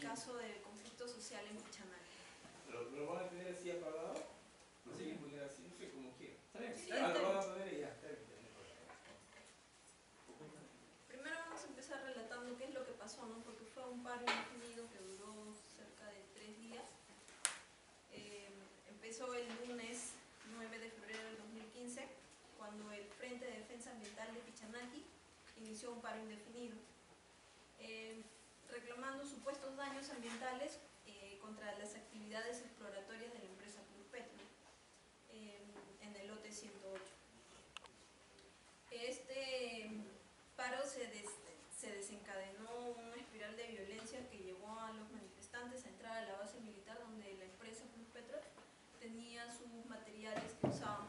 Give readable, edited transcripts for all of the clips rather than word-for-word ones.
caso del conflicto social en Pichanaki. ¿Lo van a tener así apagado? ¿Lo siguen poniendo así? No sé, como quieran. Está bien. Sí, Lo van a poner y ya, está bien. Primero vamos a empezar relatando qué es lo que pasó, ¿no? Porque fue un paro indefinido que duró cerca de 3 días. Empezó el lunes 9 de febrero del 2015, cuando el Frente de Defensa Ambiental de Pichanaki inició un paro indefinido, reclamando supuestos daños ambientales contra las actividades exploratorias de la empresa Pluspetrol en el lote 108. Este paro se desencadenó una espiral de violencia que llevó a los manifestantes a entrar a la base militar donde la empresa Pluspetrol tenía sus materiales que usaban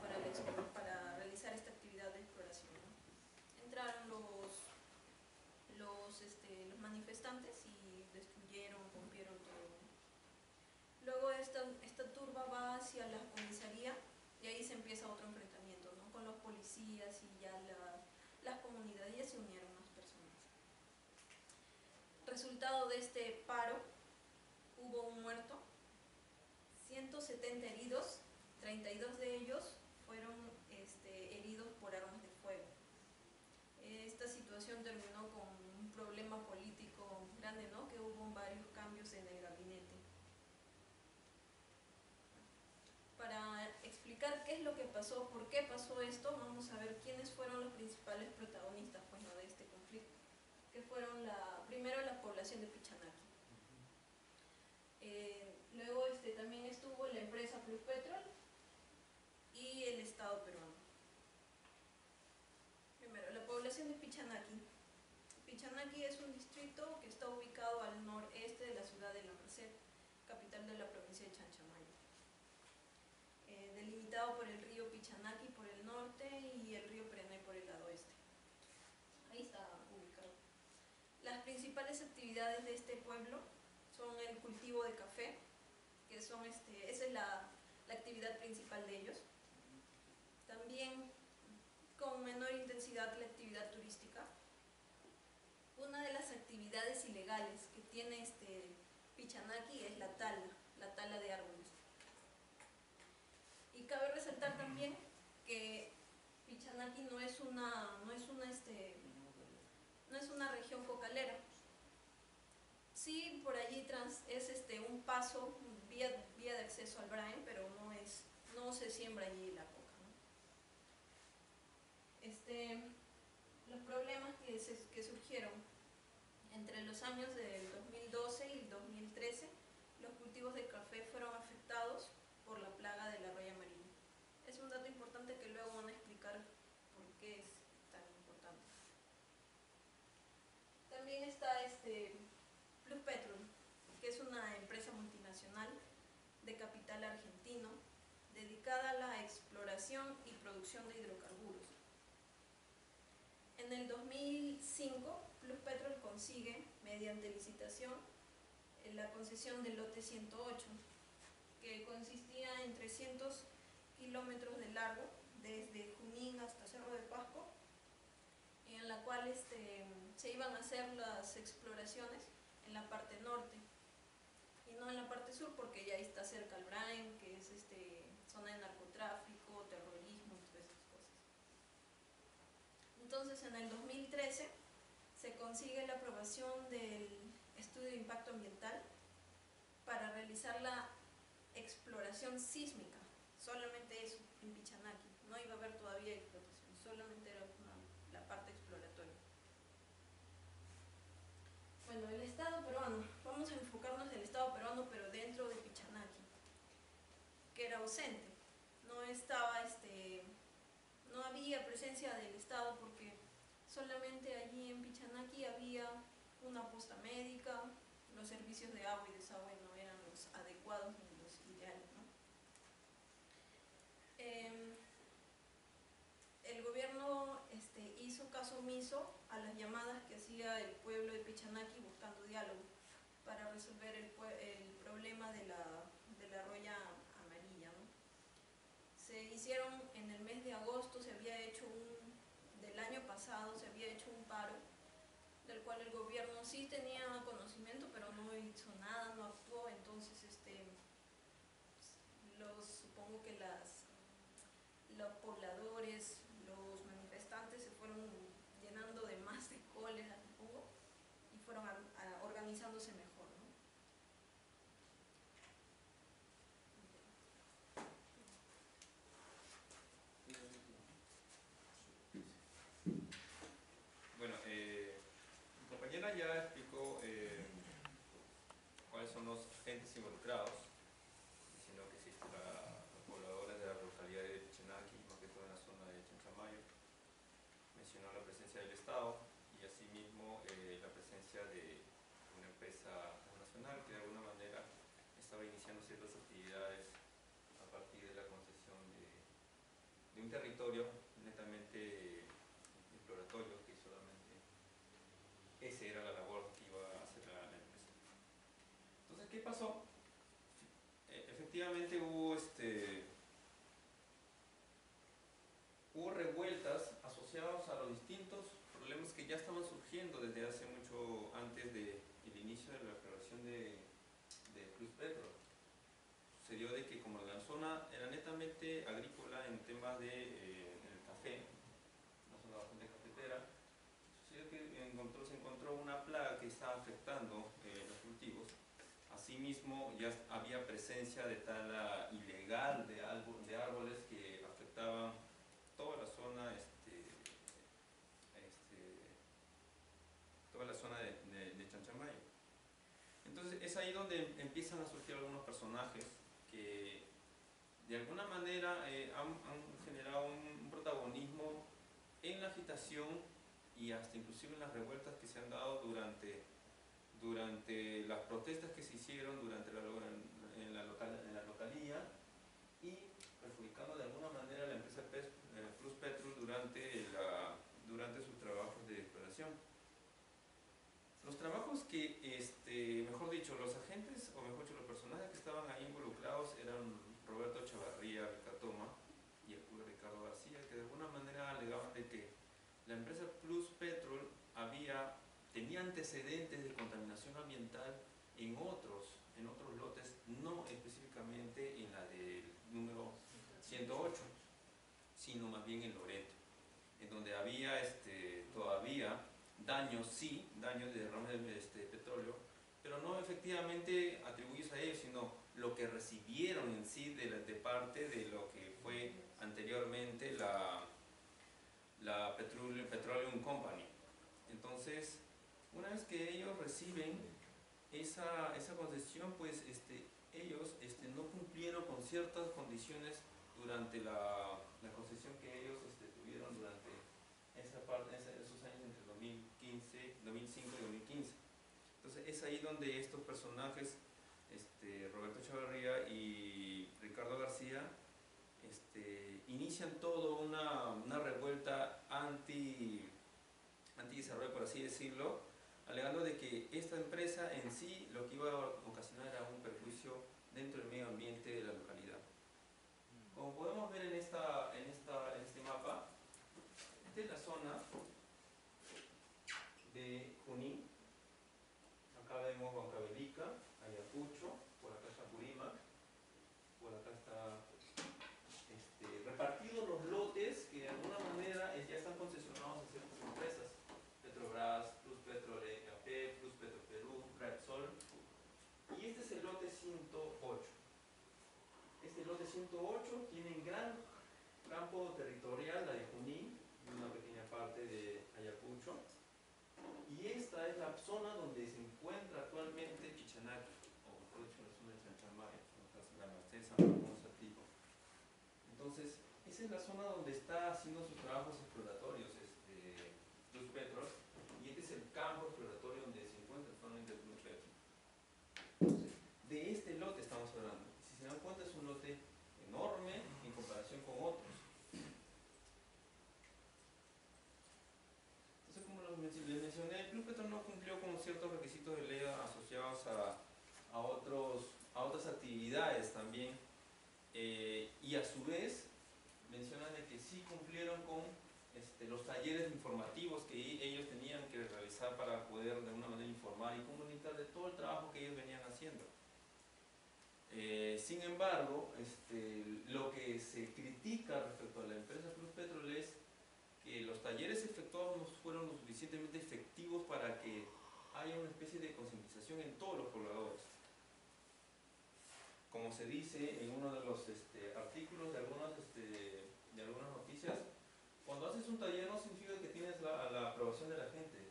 para realizar esta actividad de exploración, ¿no? Entraron los manifestantes y destruyeron, rompieron todo. Luego esta turba va hacia la comisaría y ahí se empieza otro enfrentamiento, ¿no? Con los policías y ya las comunidades, ya se unieron más personas. Resultado de este paro, hubo un muerto, 170 heridos, 32 de ellos fueron heridos por armas de fuego. Esta situación terminó con un problema político grande, ¿no? Que hubo varios cambios en el gabinete. Para explicar qué es lo que pasó, por qué pasó esto, vamos a ver quiénes fueron los principales protagonistas, pues, ¿no?, de este conflicto, que fueron primero la población de Pichanaki. Luego también estuvo la empresa Pluspetrol y el Estado peruano. Primero, la población de Pichanaki. Pichanaki es un distrito que está ubicado al noreste de la ciudad de La Merced, capital de la provincia de Chanchamayo. Delimitado por el río Pichanaki por el norte y el río Prené por el lado oeste. Ahí está ubicado. Las principales actividades de este pueblo son el cultivo de café, que son esa es la actividad principal de ellos. También con menor intensidad la actividad turística. Una de las actividades ilegales que tiene Pichanaki es la tala de árboles. Y cabe resaltar también que Pichanaki no es una región cocalera. Sí, por allí es un paso, vía de acceso al Brain, pero no se siembra allí la coca, ¿no? Los problemas que surgieron entre los años del 2012 y el 2013, los cultivos de café fueron afectados por la plaga de la roya amarilla. Es un dato importante que luego van a explicar por qué es tan importante. También está Pluspetrol, que es una empresa multinacional de capital argentino dedicada a la exploración y producción de hidrocarburos. En el 2005, Pluspetrol consigue, mediante licitación, la concesión del lote 108, que consistía en 300 kilómetros de largo, desde Junín hasta Cerro de Pasco, en la cual se iban a hacer las exploraciones en la parte norte y no en la parte sur, porque ya está cerca el Brain, que es zona de narcotráfico, terrorismo y todas esas cosas. Entonces, en el 2013 se consigue la aprobación del estudio de impacto ambiental para realizar la exploración sísmica, solamente eso, en Pichanaki. No iba a haber todavía explotación, solamente era la parte exploratoria. Bueno, el Estado peruano, vamos a enfocarnos en el Estado peruano, pero dentro de Pichanaki, que era ausente. No había presencia del Estado porque solamente allí en Pichanaki había una posta médica, los servicios de agua y desagüe no eran los adecuados ni los ideales, ¿no? El gobierno hizo caso omiso a las llamadas que hacía el pueblo de Pichanaki buscando diálogo para resolver el problema de la roya amarilla, ¿no? Se hicieron en el mes de agosto, del año pasado se había hecho un paro, del cual el gobierno sí tenía conocimiento, pero no hizo nada los pobladores, los manifestantes se fueron llenando de más de cólera, supongo, y fueron organizándose mejor, ¿no? Bueno, mi compañera ya explicó cuáles son los agentes involucrados, diciendo que existen los pobladores de la localidad de Pichinaki, más que todo en la zona de Chanchamayo. Mencionó la presencia del Estado y asimismo la presencia de una empresa nacional que de alguna manera estaba iniciando ciertas actividades a partir de la concesión de un territorio netamente exploratorio, que solamente esa era la labor que iba a hacer la empresa. Entonces, ¿qué pasó? Efectivamente hubo revueltas asociadas a los distintos problemas que ya estaban surgiendo desde hace mucho antes del inicio de la exploración de Pluspetrol. Sucedió de que como la zona era netamente agrícola en temas de el café, una zona bastante cafetera, sucedió que se encontró una plaga que estaba afectando los cultivos. Asimismo, ya había presencia de tala ilegal de árboles que afectaban toda la zona, toda la zona de Chanchamayo. Entonces es ahí donde empiezan a surgir algunos personajes que de alguna manera han generado un protagonismo en la agitación y hasta inclusive en las revueltas que se han dado durante las protestas que se hicieron en la localía, y perjudicando de alguna manera a la empresa Pluspetrol durante sus trabajos de exploración. Los trabajos que, mejor dicho, los agentes, o mejor dicho, los personajes que estaban ahí involucrados eran Roberto Chavarría Ricatoma y el Ricardo García, que de alguna manera alegaban de que la empresa Pluspetrol tenía antecedentes de contaminación ambiental en otros lotes, no específicamente en la del número 108, sino más bien en Loreto, en donde había todavía daños de derrame de petróleo, pero no efectivamente atribuidos a ellos, sino lo que recibieron en sí de parte de lo que fue anteriormente la Petroleum Company. Entonces, una vez que ellos reciben esa concesión, pues ellos no cumplieron con ciertas condiciones durante la concesión que ellos tuvieron durante esos años entre 2005 y 2015. Entonces es ahí donde estos personajes, Roberto Chavarría y Ricardo García, inician toda una revuelta anti-desarrollo, por así decirlo, alegando de que esta empresa en sí lo que iba a ocasionar era un perjuicio dentro del medio ambiente de la localidad. Como podemos ver en este mapa, esta es la zona de Junín. Acá vemos Huancavelica, Ayacucho, por acá está Purímac, por acá está repartidos los lotes que de alguna manera ya están concesionados a ciertas empresas: Petrobras, Pluspetrol EAP, Pluspetrol Perú, Repsol. Y este es el lote 108. Este lote 108 tiene un gran campo territorial, la de Junín, y una pequeña parte de Ayacucho. Y esta es la zona donde se encuentra actualmente Pichinaki, o mejor dicho, la zona de Chanchamayo, la Merced, San Ramón, Satipo. Entonces, esa es la zona donde está haciendo sus trabajos exploratorios Pluspetrol, y este es el campo exploratorio donde se encuentra actualmente Pluspetrol. Entonces, de este lote estamos hablando. Si se dan cuenta, es un lote enorme en comparación con otros. Entonces, como les mencioné, Pluspetrol no cumplió con ciertos requisitos de ley asociados a otras actividades también, y a su vez mencionan de que sí cumplieron con los talleres informativos que ellos tenían que realizar para poder de alguna manera informar y comunicar de todo el trabajo que ellos venían haciendo. Sin embargo, lo que se critica respecto a la haya una especie de concientización en todos los pobladores. Como se dice en uno de los artículos de algunas noticias, cuando haces un taller no significa que tienes la aprobación de la gente.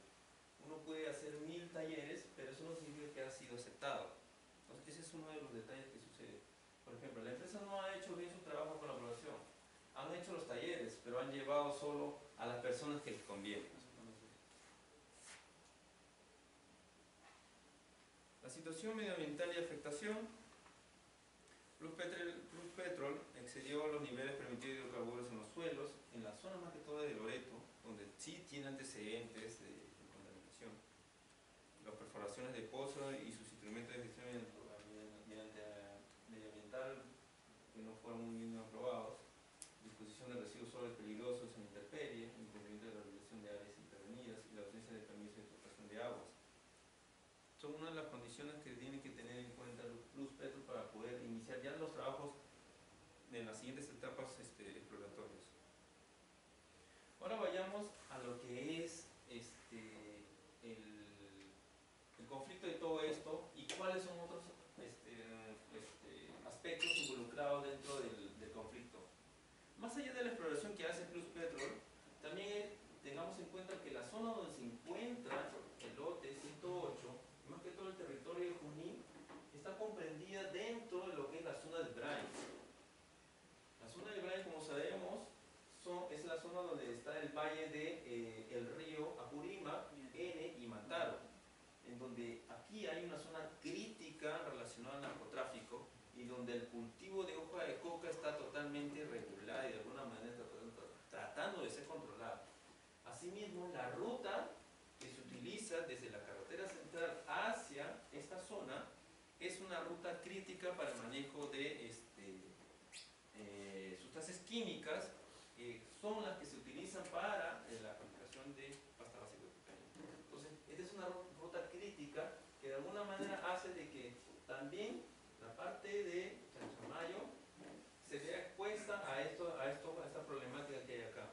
Uno puede hacer 1000 talleres, pero eso no significa que ha sido aceptado. Entonces ese es uno de los detalles que sucede. Por ejemplo, la empresa no ha hecho bien su trabajo con la aprobación. Han hecho los talleres, pero han llevado solo a las personas que les conviene. La situación medioambiental y afectación. Pluspetrol excedió los niveles permitidos de hidrocarburos en los suelos, en la zona más que todo de Loreto, donde sí tiene antecedentes de contaminación. Las perforaciones de pozos y sus instrumentos de gestión medioambiental que no fueron muy bien aprobados, disposición de residuos sólidos peligrosos en intemperie, incumplimiento de la regulación de áreas intervenidas y la ausencia de permiso de explotación de aguas. Son una de las condiciones que tienen que tener en cuenta los Pluspetrol para poder iniciar ya los trabajos en las siguientes etapas exploratorias. Ahora vayamos a lo que es el conflicto de todo esto y cuáles son otros aspectos involucrados dentro del conflicto. Más allá de la exploración que hace Pluspetrol, también tengamos en cuenta que la zona donde se encuentra el lote 108, más que todo el territorio de Junín, está comprendida dentro de lo que es la zona del Brain. La zona del Brain, como sabemos, es la zona donde está el valle del río Apurímac, N y Mantaro, en donde aquí hay una zona crítica relacionada al narcotráfico y donde el cultivo de hoja de coca está totalmente regulado y de alguna manera tratando de ser controlado. Asimismo, la ruta que se utiliza desde la carretera central hacia esta zona es una ruta crítica para el manejo de sustancias químicas que son las que se utilizan para la aplicación de pasta base de cocaína. Entonces, esta es una ruta crítica que de alguna manera hace de que también la parte de Chanchamayo se vea expuesta a esta problemática que hay acá.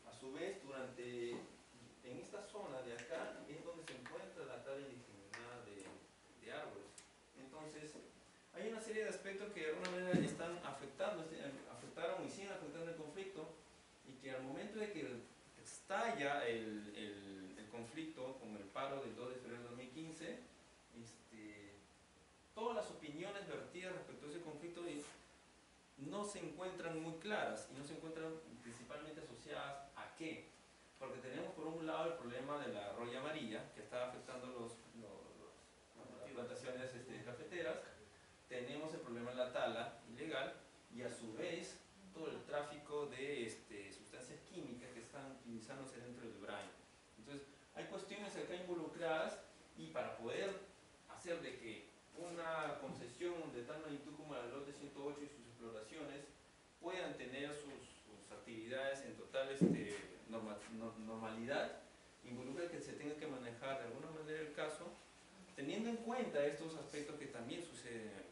A su vez, en esta zona de acá es donde se encuentra la tala indiscriminada de árboles. Entonces, hay una serie de aspectos que de alguna manera afectaron y siguen afectando el conflicto, y que al momento de que estalla el conflicto con el paro del 2 de febrero de 2015, todas las opiniones vertidas respecto a ese conflicto no se encuentran muy claras y no se encuentran principalmente asociadas ¿a qué? Porque tenemos por un lado el problema de la roya amarilla que está afectando las plantaciones cafeteras, tenemos el problema de la tala ilegal y a su vez todo el tráfico de sustancias químicas que están utilizándose dentro del brine. Entonces hay cuestiones acá involucradas, y para poder hacer de que una concesión de tal magnitud como la lote 108 y sus exploraciones puedan tener sus actividades en total normalidad, involucra que se tenga que manejar de alguna manera el caso, teniendo en cuenta estos aspectos que también suceden ahí.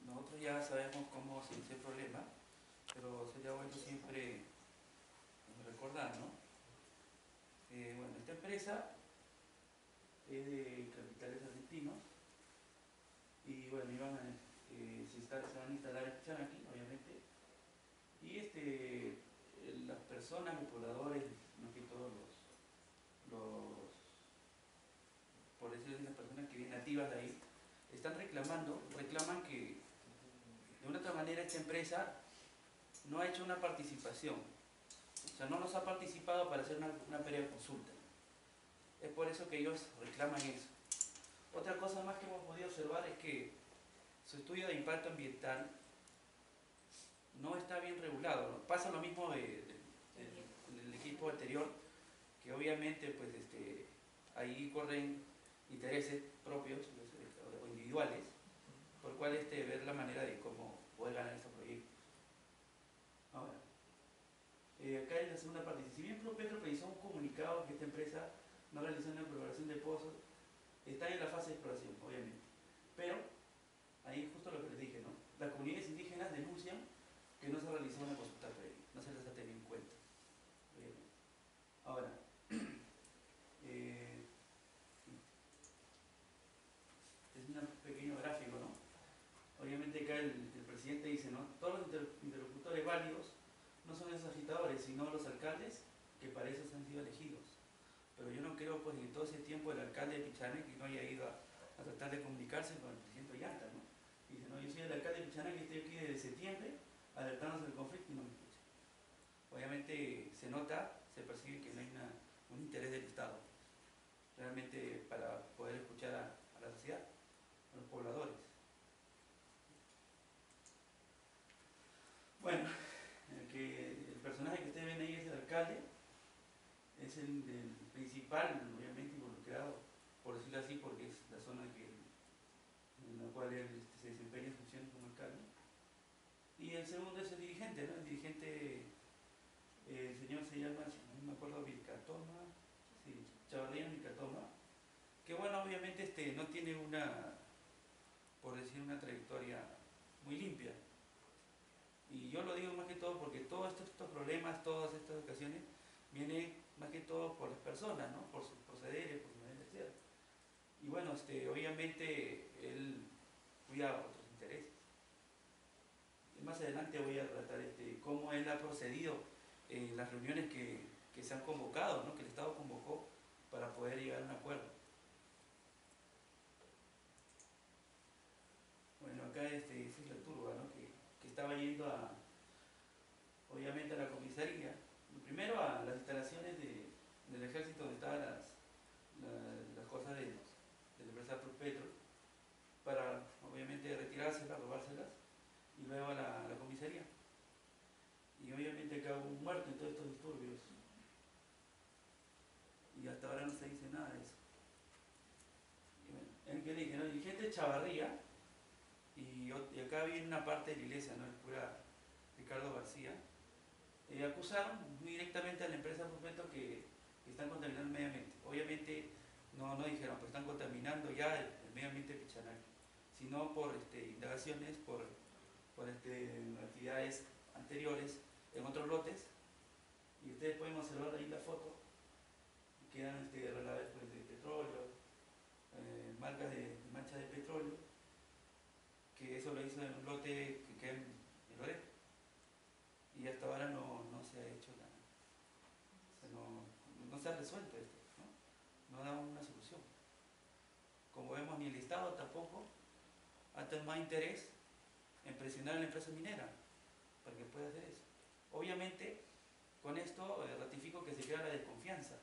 Nosotros ya sabemos cómo se inició el problema, pero sería bueno siempre recordar, ¿no? Bueno, esta empresa es de capitales argentinos y bueno, se van a instalar aquí, obviamente, y las personas, los pobladores, más que todos por decirlo así, las personas que vienen nativas de ahí, reclaman que de una otra manera esta empresa no ha hecho una participación, o sea, no nos ha participado para hacer una previa consulta. Es por eso que ellos reclaman eso. Otra cosa más que hemos podido observar es que su estudio de impacto ambiental no está bien regulado, ¿no? Pasa lo mismo del equipo anterior, que obviamente pues, ahí corren intereses propios o individuales, por cual ver la manera de cómo poder ganar estos proyectos. Ahora, acá en la segunda parte dice, si bien Pluspetrol realizó un comunicado que esta empresa no realizó una exploración de pozos, está en la fase de exploración, obviamente, pero ahí justo lo que les dije, ¿no? Las comunidades indígenas denuncian que no se realizó una consulta previa, no se les ha tenido en cuenta. esos agitadores, sino los alcaldes que para eso han sido elegidos. Pero yo no creo pues en todo ese tiempo el alcalde de Pichana que no haya ido a tratar de comunicarse con el presidente Ollanta, ¿no? Y dice, no, yo soy el alcalde de Pichana que estoy aquí desde septiembre alertándonos del conflicto y no me escucha. Obviamente se nota, se percibe que no hay un interés del Estado realmente para poder escuchar a la sociedad, a los pobladores. Bueno, el personaje que ustedes ven ahí es el alcalde, es el principal, obviamente involucrado, por decirlo así, porque es la zona en la cual él se desempeña funciones como alcalde. Y el segundo es el dirigente, ¿no? El dirigente, el señor se llama, no me acuerdo, Vilcatoma, sí, Chavarría Vilcatoma, que bueno, obviamente no tiene por decir, una trayectoria muy limpia. Y yo lo digo más que todo porque todos estos problemas, todas estas ocasiones, vienen más que todo por las personas, ¿no? Por sus procederes, por su manera de ser. Y bueno, obviamente él cuida otros intereses. Y más adelante voy a tratar cómo él ha procedido en las reuniones que se han convocado, ¿no? Que el Estado convocó para poder llegar a un acuerdo. Bueno, acá esa es la turba, ¿no? Que estaba yendo obviamente a la comisaría, primero a las instalaciones del ejército donde estaban las cosas de la empresa Petro, para obviamente retirárselas, robárselas, y luego a la comisaría. Y obviamente acá hubo un muerto en todos estos disturbios. Y hasta ahora no se dice nada de eso. Y bueno, en que le dije, ¿no? El dirigente Chavarría, y acá viene una parte de la iglesia, ¿no? El cura Ricardo García, acusaron muy directamente a la empresa Profeto que están contaminando el medio ambiente. Obviamente no dijeron, pero están contaminando ya el medio ambiente de Pichanaki, sino por indagaciones, por actividades anteriores en otros lotes. Y ustedes pueden observar ahí la foto, quedan relaves pues, de petróleo, marcas de mancha de petróleo, que eso lo hizo en un lote que queda en Loreto. Y hasta ahora no se ha hecho no se ha resuelto esto, ¿no? No da una solución. Como vemos, ni el Estado tampoco ha tomado interés en presionar a la empresa minera para que pueda hacer eso. Obviamente, con esto ratifico que se crea la desconfianza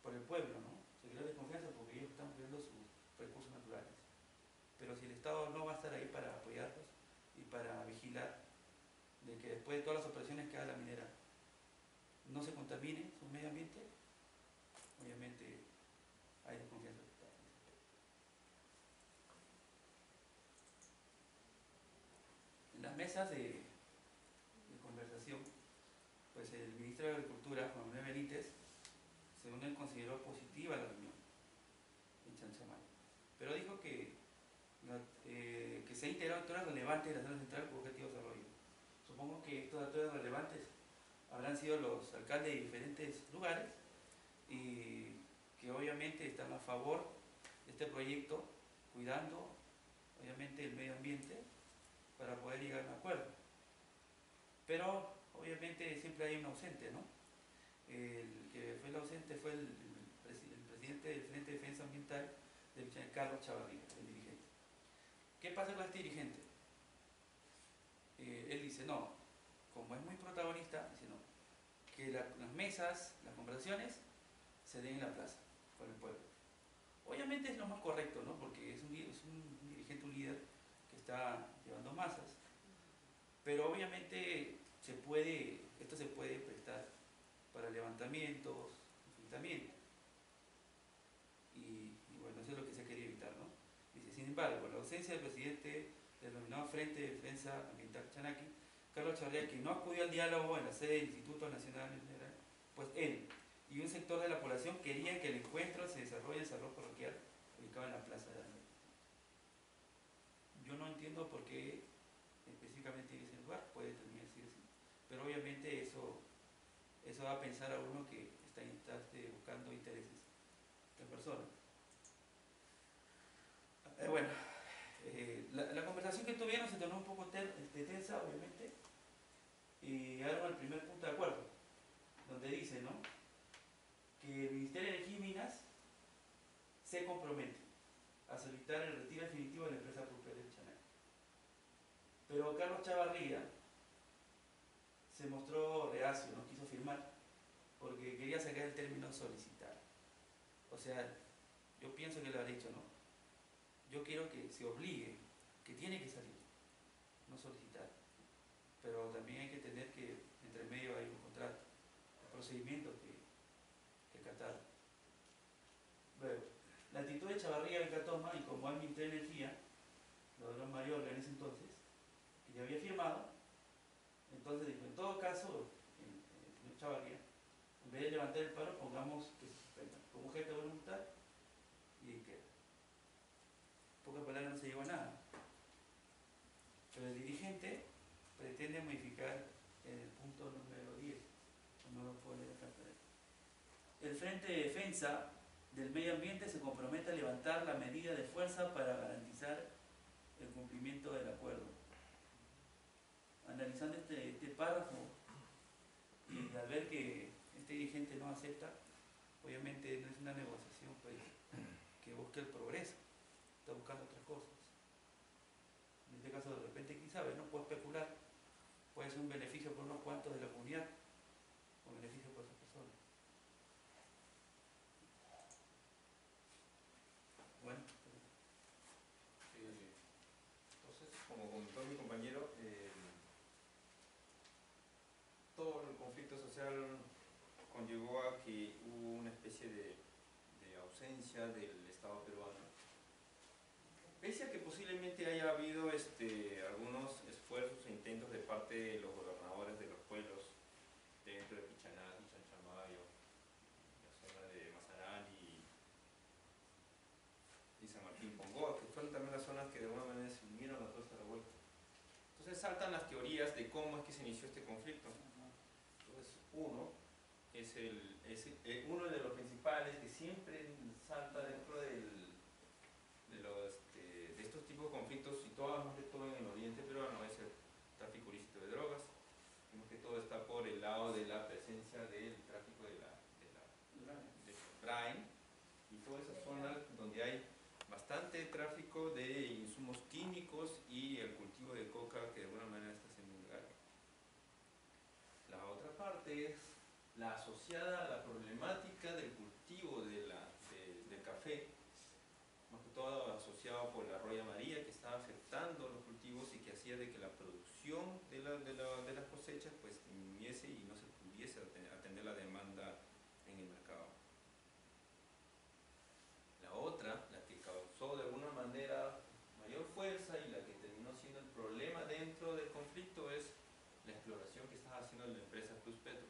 por el pueblo, ¿no? Se crea la desconfianza porque ellos están cuidando sus recursos naturales. Pero si el Estado no va a estar ahí para apoyarlos y para vigilar de que después de todas las operaciones que haga la minera no se contamine su medio ambiente, obviamente hay desconfianza total. En las mesas de conversación, pues el ministro de Agricultura, Juan Manuel Benítez, según él consideró positiva la reunión en Chanchamayo, pero dijo que se ha integrado actores relevantes de la zona central con objetivo de desarrollo. Supongo que estos actores relevantes habrán sido los alcaldes de diferentes lugares y que obviamente están a favor de este proyecto, cuidando obviamente el medio ambiente para poder llegar a un acuerdo. Pero obviamente siempre hay un ausente, ¿no? El que fue el ausente fue el presidente del Frente de Defensa Ambiental, Carlos Chavarría, el dirigente. ¿Qué pasa con este dirigente? Él dice, no, como es muy protagonista, dice no, que las mesas, las conversaciones, se den en la plaza, con el pueblo. Obviamente es lo más correcto, ¿no? Porque es un dirigente, un líder que está llevando masas. Pero obviamente esto se puede prestar para levantamientos, enfrentamientos. Y bueno, eso es lo que se quería evitar, ¿no? Dice, sin embargo, la ausencia del presidente del denominado Frente de Defensa Ambiental Chanaki, Carlos Chavarría, que no acudió al diálogo en la sede del Instituto Nacional, pues él y un sector de la población querían que el encuentro se desarrolle en el salón parroquial ubicado en la Plaza de Andrés. Yo no entiendo por qué específicamente en ese lugar, puede también decir así, pero obviamente eso va a pensar a uno que está buscando intereses de personas. Bueno, la conversación que tuvieron se tornó un poco tensa, obviamente, y llegaron al primer punto de acuerdo, donde dice, ¿no?, que el Ministerio de Energía y Minas se compromete a solicitar el retiro definitivo de la empresa Pulpero del Chanay. Pero Carlos Chavarría se mostró reacio, no quiso firmar, porque quería sacar el término solicitar. O sea, yo pienso que lo ha dicho, ¿no? Yo quiero que se obligue, que tiene que salir, no solicitar. Pero también hay que tener que, entre medio hay un contrato, un procedimiento que acatar. Luego, la actitud de Chavarría en Catoma, y como al Ministerio de Energía, lo de Mayorga en ese entonces, que ya había firmado, entonces dijo, en todo caso, el señor Chavarría, en vez de levantar el paro, pongamos que se suspenda como objeto de voluntad y que, pocas palabras, no se llegó a nada. Pero el dirigente pretende modificar en el punto número 10, no lo puedo leer acá. El Frente de Defensa del Medio Ambiente se compromete a levantar la medida de fuerza para garantizar el cumplimiento del acuerdo. Analizando este párrafo y al ver que este dirigente no acepta, obviamente no es una negociación pues, que busque el progreso, está buscando otras cosas. En este caso, de repente, quién sabe, no puedo especular, puede ser un beneficio por unos cuantos de la comunidad o beneficio por esas personas. Bueno, entonces, como comentó mi compañero, todo el conflicto social conllevó a que hubo una especie de ausencia del Estado peruano. Pese a que posiblemente haya habido algunos esfuerzos e intentos de parte de los gobernadores de los pueblos dentro de Pichanati, Chanchamayo, la zona de Mazarán y San Martín Pongoa, que fueron también las zonas que de alguna manera se unieron a toda esta revuelta. Entonces saltan las teorías de cómo es que se inició este conflicto. Entonces uno es uno de los principales que siempre salta dentro de estos tipos de conflictos, y más que todo en el oriente peruano, es el tráfico ilícito de drogas. Vemos que todo está por el lado de la presencia del tráfico del Brain y todas esas zonas donde hay bastante tráfico de insumos químicos y el cultivo de coca, que de alguna manera está siendo ilegal. La otra parte es la asociada a la problemática del cultivo del café, más que todo asociado por la Roya María, que estaba afectando los cultivos y que hacía de que la producción de las cosechas pues disminuyese y no se pudiese atender la demanda en el mercado. La otra, la que causó de alguna manera mayor fuerza y la que terminó siendo el problema dentro del conflicto, es la exploración que estaba haciendo la empresa Pluspetro,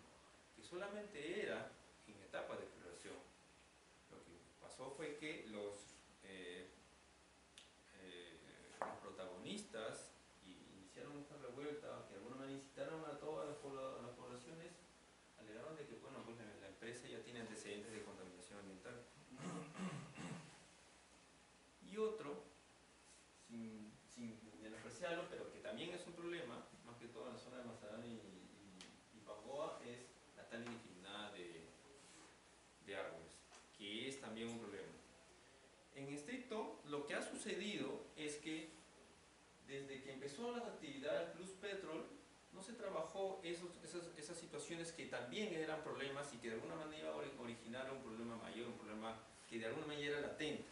que solamente era en etapa de exploración. Lo que pasó fue que los protagonistas iniciaron esta revuelta, que de alguna manera incitaron a todas las poblaciones, alegaron de que bueno, pues la empresa ya tiene antecedentes de contaminación ambiental. Y otro, sin menospreciarlo, pero que también es un problema, más que todo en la zona de Mazarán y Pagoa, es la tala indiscriminada de árboles, que es también un problema. En estricto, lo que ha sucedido es que desde que empezó la actividad Pluspetrol, no se trabajó esas situaciones que también eran problemas y que de alguna manera originaron un problema mayor, un problema que de alguna manera era latente.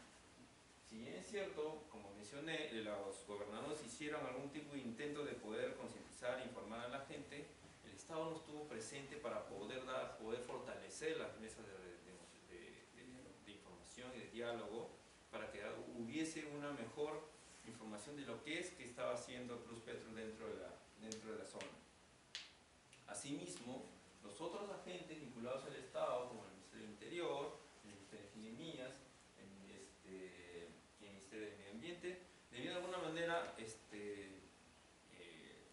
Si bien es cierto, como mencioné, los gobernadores hicieron algún tipo de intento de poder concientizar e informar a la gente, el Estado no estuvo presente para poder fortalecer las mesas de información y de diálogo, para que hubiese una mejor información de lo que estaba haciendo Pluspetro dentro de la zona. Asimismo, los otros agentes vinculados al Estado, como el Ministerio del Interior, el Ministerio de Economía, el Ministerio de Medio Ambiente, debían de alguna manera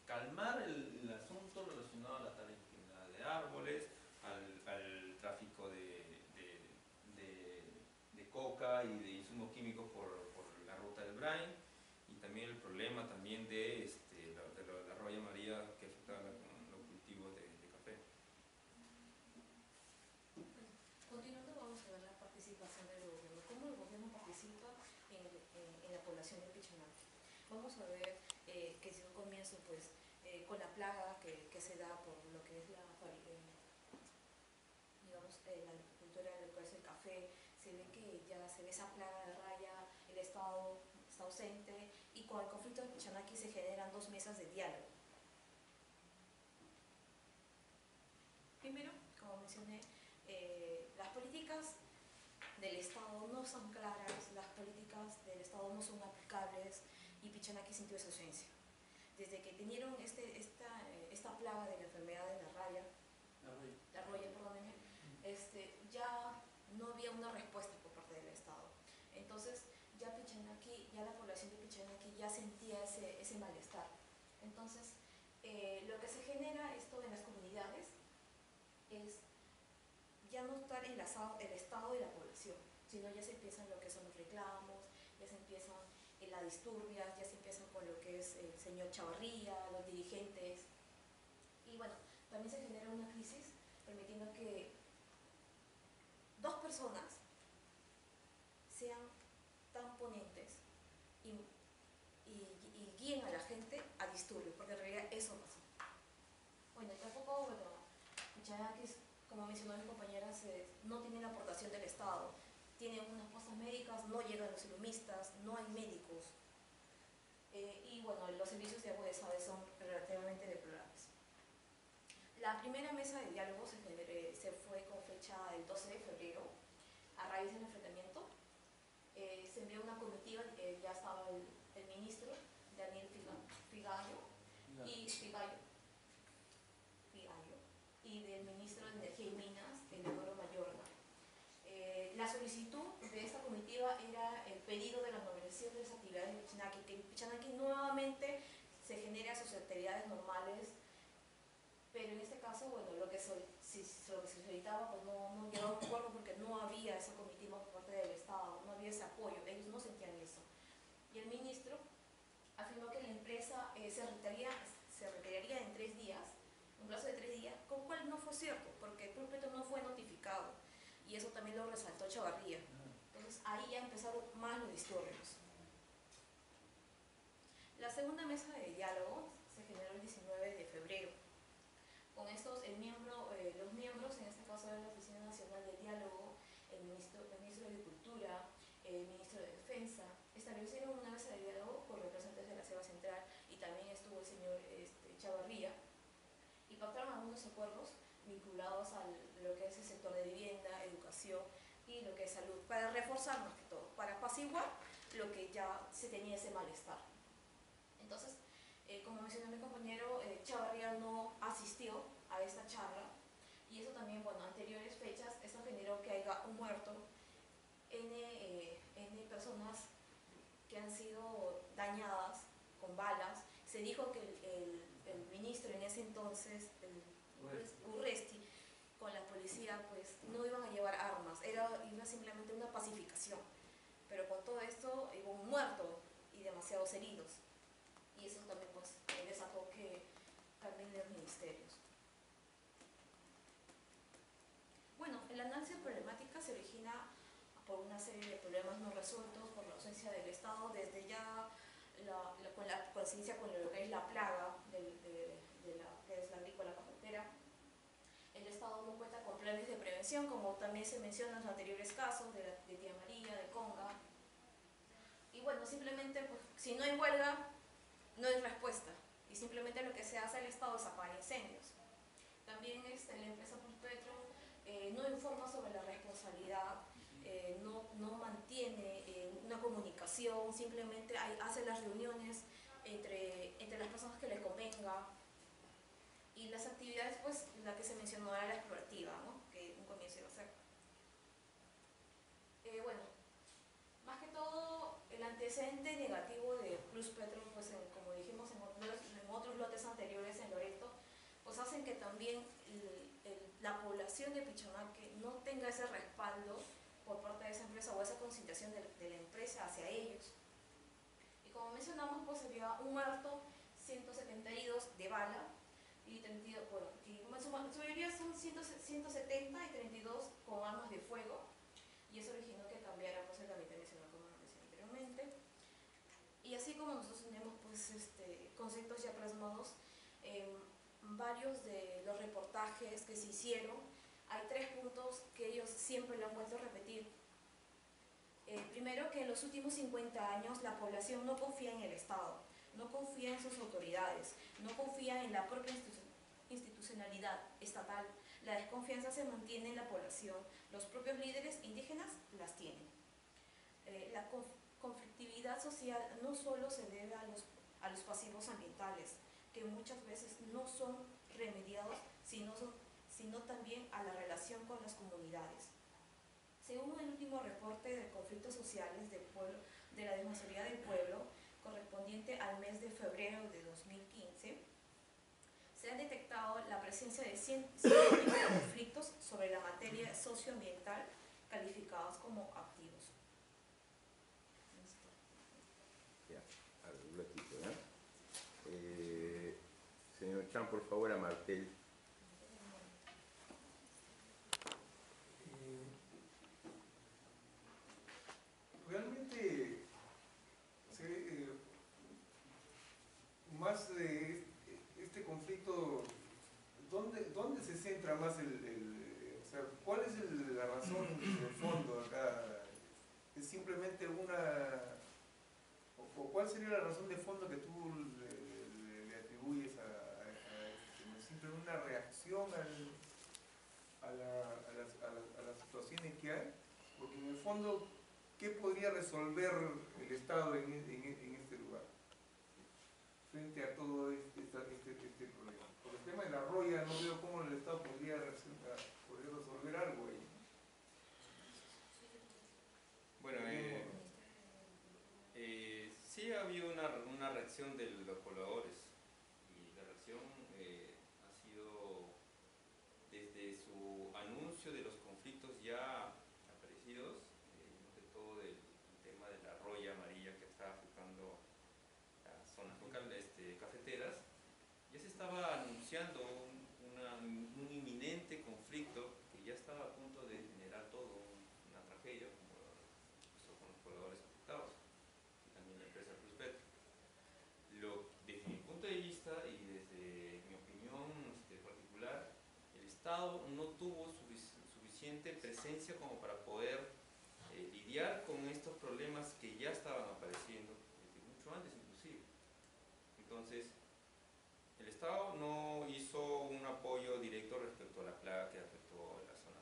calmar el asunto relacionado a la tala indiscriminada de árboles, al tráfico de coca y de insumos químicos por la ruta del Brain, y también el problema también de la Roya María, que afectaba los cultivos vamos a ver que desde un comienzo, pues, con la plaga que se da por lo que es la agricultura, lo que es el café, se ve que ya se ve esa plaga de raya, el Estado está ausente, y con el conflicto de Pichanaki se generan 2 mesas de diálogo. Primero, como mencioné, las políticas del Estado no son claras, las políticas del Estado no son aplicables, y Pichanaki sintió esa ausencia. Desde que tenieron esta plaga de la enfermedad de la roya, perdónenme, ya no había una respuesta por parte del Estado. Entonces, ya la población de Pichanaki ya sentía ese malestar. Entonces, lo que se genera esto en las comunidades es ya no estar enlazado el Estado y la población, sino ya se empiezan lo que son los reclamos, ya se empiezan las disturbias, ya se empiezan con lo que es el señor Chavarría, los dirigentes, y bueno, también se genera una crisis permitiendo que 2 personas sean tan ponentes y guíen a la gente a disturbios, porque en realidad eso pasó. Bueno, tampoco, Pichanaki, como mencionó mi compañera, no tiene la aportación del Estado, tienen unas postas médicas, no llegan los ilumistas, no hay médicos, y bueno, los servicios de agua de Sade son relativamente deplorables. La primera mesa de diálogo se fue con fecha el 12 de febrero, a raíz del enfrentamiento. Se envió una comitiva, ya estaba el ministro Daniel Figallo y del ministro de Energía y Minas, Eleodoro Mayorga. La solicitud de esta comitiva era el pedido de la normalización de las actividades de Pichanaki, que en Pichanaki nuevamente se genera sus actividades normales, pero en este caso, bueno, lo que se solicitaba pues no llegaba a un acuerdo porque no había esa comitiva por parte del Estado, no había ese apoyo, ellos no sentían eso. Y el ministro afirmó que la empresa se retiraría en 3 días, un plazo de 3 días, con lo cual no fue cierto, porque el Club Petro no fue notificado, y eso también lo resaltó Chavarría. Entonces ahí ya empezaron más los disturbios. La segunda mesa de diálogo se generó el 19 de febrero. Con estos, los miembros, en este caso de la Oficina Nacional de Diálogo, el ministro de Agricultura, el ministro de Defensa, establecieron una mesa de diálogo con representantes de la Selva Central, y también estuvo el señor Chavarría, y pactaron algunos acuerdos vinculados a lo que es el sector de vivienda, educación y lo que es salud, para reforzar más que todo, para apaciguar lo que ya se tenía ese malestar. Entonces, como mencionó mi compañero, Chavarría no asistió a esta charla, y eso también, bueno, anteriores fechas, esto generó que haya un muerto, N personas que han sido dañadas con balas. Se dijo que el ministro en ese entonces, Urresti, con la policía, pues no iban a llevar armas, iba simplemente una pacificación, pero con todo esto hubo un muerto y demasiados heridos, y eso también pues desató que cambien los ministerios. Bueno, el análisis de problemática se origina por una serie de problemas no resueltos, por la ausencia del Estado, desde ya con la conciencia con lo que es la plaga de la agrícola cafetera. El Estado no cuenta con planes de prevención, como también se menciona en los anteriores casos de Tía María, de Conga. Y bueno, simplemente pues, si no hay huelga, no hay respuesta, y simplemente lo que se hace el Estado es apagar incendios. También la empresa Pulpetro no informa sobre la responsabilidad, no mantiene una comunicación, simplemente hace las reuniones entre las personas que le convenga, y las actividades, pues la que se mencionó era la explorativa, ¿no? Que un comienzo iba a ser. Bueno, más que todo el antecedente negativo de Plus Petro, pues como dijimos en otros lotes anteriores en Loreto, pues hacen que también la población de Pichanaki no tenga ese respaldo por parte de esa empresa, o esa concentración de la empresa hacia ellos. Y como mencionamos, pues había un muerto, 170 heridos de bala, y 32, bueno, su mayoría son 170 y 32 con armas de fuego, y eso originó que cambiara pues, el gabinete nacional, como lo mencioné anteriormente. Y así como nosotros tenemos varios de los reportajes que se hicieron, hay 3 puntos que ellos siempre lo han vuelto a repetir. Primero, que en los últimos 50 años la población no confía en el Estado, no confía en sus autoridades, no confía en la propia institucionalidad estatal. La desconfianza se mantiene en la población, los propios líderes indígenas las tienen. La conflictividad social no solo se debe a los pasivos ambientales, que muchas veces no son remediados, sino también a la relación con las comunidades. Según el último reporte de conflictos sociales del pueblo, de la Defensoría del Pueblo, correspondiente al mes de febrero de 2015, se ha detectado la presencia de 105 conflictos sobre la materia socioambiental calificados como activos. Ya, a ver, un ratito, ¿ya? Señor Chan, por favor, a Martel. Realmente, más de este conflicto, ¿dónde se centra más o sea, cuál es la razón de fondo acá? ¿Es simplemente o cuál sería la razón de fondo que tú le atribuyes a esto? ¿Es simplemente una reacción a las situaciones que hay? Porque en el fondo, ¿qué podría resolver el Estado en este lugar frente a todo este problema? Por el tema de la roya, no veo cómo el Estado podría resolver algo ahí. Bueno, sí ha habido una reacción de los pobladores, y la reacción ha sido desde su anuncio de los conflictos ya aparecidos, más que todo del tema de la roya amarilla que está afectando las zonas locales cafeteras. Ya se estaba anunciando un inminente conflicto que ya estaba a punto de generar todo una tragedia, como pasó con los pobladores afectados y también la empresa Pluspetrol. Desde mi punto de vista y desde mi opinión particular, el Estado no tuvo suficiente presencia como para poder lidiar con estos problemas que ya estaban apareciendo desde mucho antes inclusive. Entonces, el Estado no hizo un apoyo directo respecto a la plaga que afectó la zona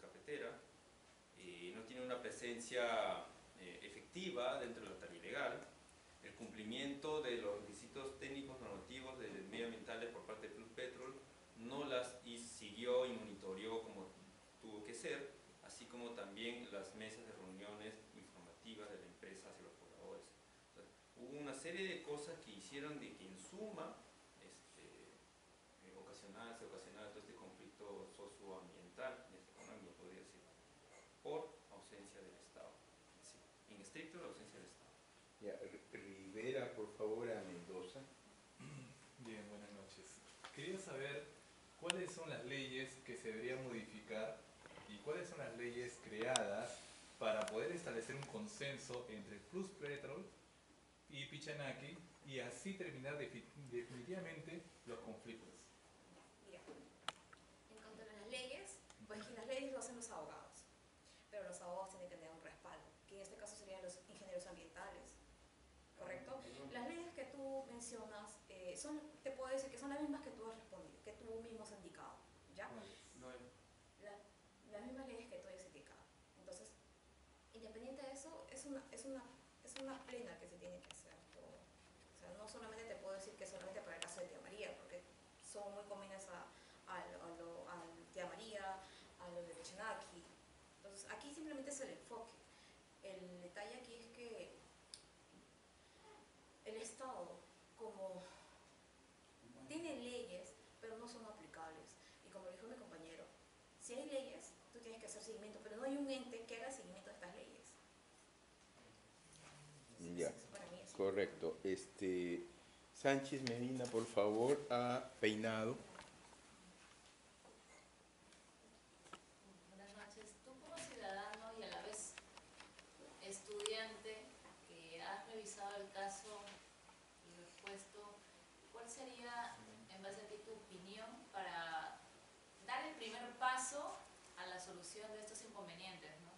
cafetera, no tiene una presencia efectiva dentro de la tarea ilegal. El cumplimiento de los requisitos técnicos normativos medioambientales por parte de Pluspetrol no las siguió y monitoreó como tuvo que ser, así como también las mesas de reuniones informativas de la empresa hacia los pobladores. O sea, hubo una serie de cosas que hicieron de que en suma se ocasionaba todo este conflicto socioambiental, económico, podría decir, por ausencia del Estado. Sí, en estricto, la ausencia del Estado. Ya, Rivera, por favor, a Mendoza. Bien, buenas noches. Quería saber cuáles son las leyes que se deberían modificar y cuáles son las leyes creadas para poder establecer un consenso entre Pluspetrol y Pichanaki y así terminar definitivamente los conflictos. Mira, en cuanto a las leyes, pues las leyes lo hacen los abogados, pero los abogados tienen que tener un respaldo, que en este caso serían los ingenieros ambientales, ¿correcto? Las leyes que tú mencionas, te puedo decir que son las mismas que tú has respondido, que tú mismo has indicado, ¿ya? Las mismas leyes que tú has indicado. Entonces, independiente de eso, es una plena que se tiene que hacer todo. O sea, no solamente te puedo decir que solamente para el caso de Tía María, porque son muy comunes al Tía María, a lo de Pichanaki. Entonces, aquí simplemente es el enfoque. El detalle aquí es que el Estado, como tiene leyes, pero no son aplicables. Y como dijo mi compañero, si hay leyes, tú tienes que hacer seguimiento, pero no hay un ente que haga seguimiento de estas leyes. Ya, Para mí es correcto. Sánchez Medina, por favor, a Peinado. Buenas noches. Tú como ciudadano y a la vez estudiante que has revisado el caso y respuesto, ¿cuál sería en base a ti tu opinión para dar el primer paso a la solución de estos inconvenientes, ¿no?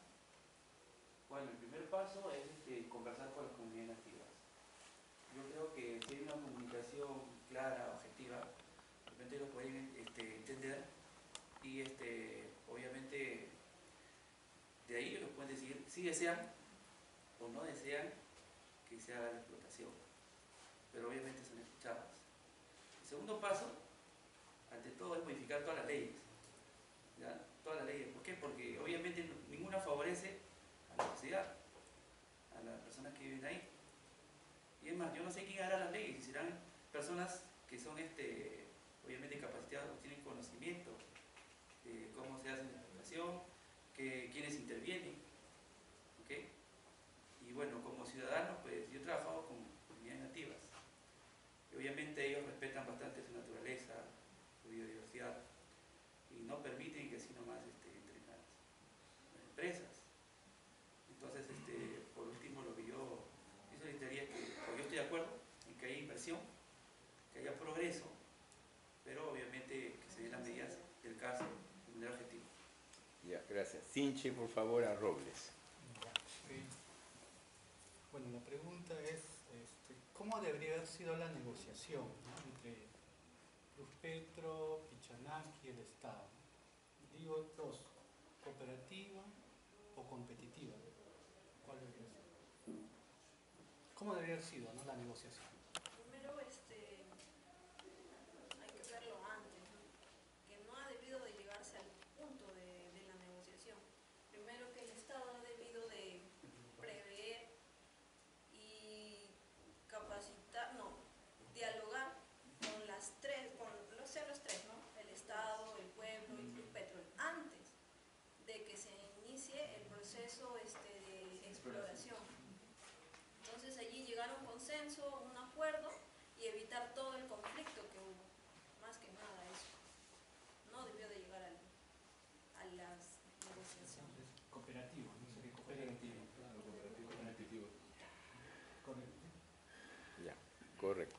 Bueno, el primer paso es conversar con las comunidades nativas. Yo creo que si hay una comunicación clara, objetiva, de repente lo pueden entender y obviamente de ahí ellos pueden decir si desean o no desean que se haga la explotación, pero obviamente son escuchados. El segundo paso, ante todo, es modificar todas las leyes, ¿ya? Todas las leyes. ¿Por qué? Porque obviamente ninguna favorece a la sociedad, a las personas que viven ahí. Y es más, yo no sé quién hará las leyes, si serán personas que son obviamente capacitadas, tienen conocimiento de cómo se hace la explotación, quiénes intervienen, ¿ok? Y bueno, como ciudadanos, pues yo he trabajado con comunidades nativas. Y obviamente ellos respetan bastante su naturaleza, su biodiversidad, y no permiten que así nomás entren las empresas. Entonces, por último, lo que yo solicitaría es que, yo estoy de acuerdo en que haya inversión, que haya progreso, pero obviamente que se den las medidas del caso de manera objetiva. Ya, gracias. Sinche, por favor, a Robles. Sí. Bueno, la pregunta es, ¿cómo debería haber sido la negociación, ¿no?, entre Ruspetro, Pichanaki y el Estado? Digo dos, ¿cooperativa o competitiva? ¿Cuál debería ser? ¿Cómo debería haber sido, ¿no?, la negociación? Primero, hay que verlo antes, ¿no? Que no ha debido de llegarse al punto de la negociación. Primero que el Estado ha debido de prever y capacitar, no, dialogar con las tres, los tres, ¿no? El Estado, el pueblo y Petro, antes de que se inicie el proceso de exploración. Entonces allí llegar a un consenso, un acuerdo y evitar todo el conflicto que hubo. Más que nada eso. No debió de llegar a las negociaciones. Cooperativo, ¿no? Sería cooperativo. Claro, cooperativo competitivo. Correcto. Ya, correcto.